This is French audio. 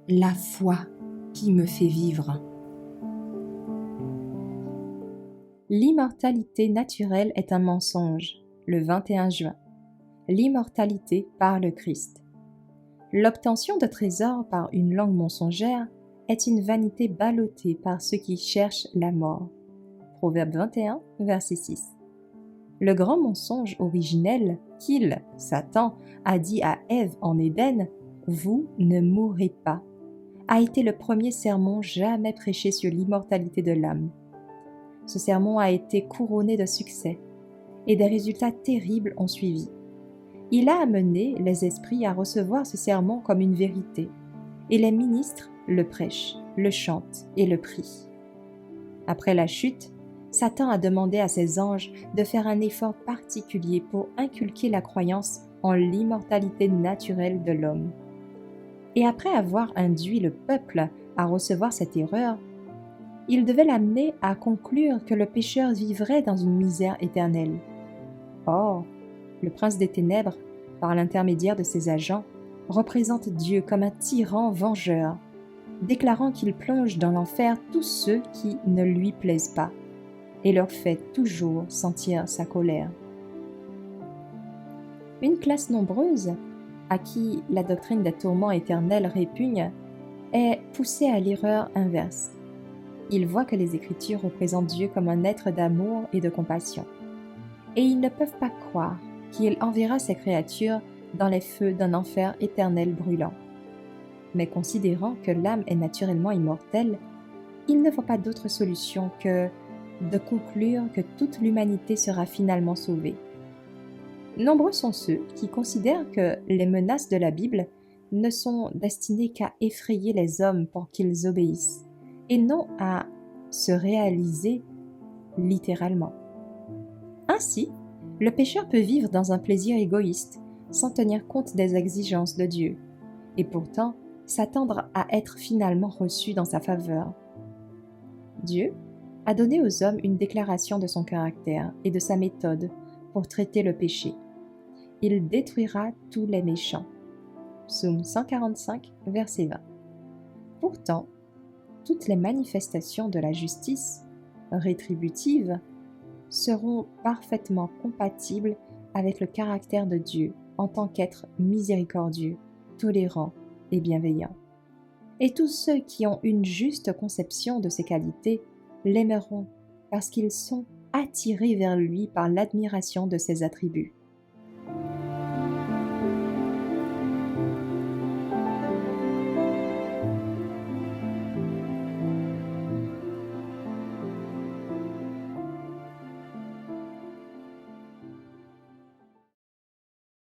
la foi qui me fait vivre. L'immortalité naturelle est un mensonge, le 21 juin. L'immortalité par le Christ. L'obtention de trésors par une langue mensongère est une vanité ballottée par ceux qui cherchent la mort. Proverbe 21, verset 6. Le grand mensonge originel qu'il, Satan, a dit à Ève en Éden, « Vous ne mourrez pas », a été le premier sermon jamais prêché sur l'immortalité de l'âme. Ce sermon a été couronné de succès, et des résultats terribles ont suivi. Il a amené les esprits à recevoir ce sermon comme une vérité, et les ministres le prêchent, le chantent et le prient. Après la chute, Satan a demandé à ses anges de faire un effort particulier pour inculquer la croyance en l'immortalité naturelle de l'homme. Et après avoir induit le peuple à recevoir cette erreur, il devait l'amener à conclure que le pécheur vivrait dans une misère éternelle. Or, le prince des ténèbres, par l'intermédiaire de ses agents, représente Dieu comme un tyran vengeur, déclarant qu'il plonge dans l'enfer tous ceux qui ne lui plaisent pas, et leur fait toujours sentir sa colère. Une classe nombreuse, à qui la doctrine des tourments éternels répugne, est poussée à l'erreur inverse. Ils voient que les Écritures représentent Dieu comme un être d'amour et de compassion, et ils ne peuvent pas croire qu'il enverra ses créatures dans les feux d'un enfer éternel brûlant. Mais considérant que l'âme est naturellement immortelle, ils ne voient pas d'autre solution que de conclure que toute l'humanité sera finalement sauvée. Nombreux sont ceux qui considèrent que les menaces de la Bible ne sont destinées qu'à effrayer les hommes pour qu'ils obéissent, et non à se réaliser littéralement. Ainsi, le pécheur peut vivre dans un plaisir égoïste, sans tenir compte des exigences de Dieu, et pourtant s'attendre à être finalement reçu dans sa faveur. Dieu a donné aux hommes une déclaration de son caractère et de sa méthode pour traiter le péché. Il détruira tous les méchants. Psaume 145, verset 20. Pourtant, toutes les manifestations de la justice rétributive seront parfaitement compatibles avec le caractère de Dieu en tant qu'être miséricordieux, tolérant et bienveillant. Et tous ceux qui ont une juste conception de ses qualités l'aimeront parce qu'ils sont attirés vers lui par l'admiration de ses attributs.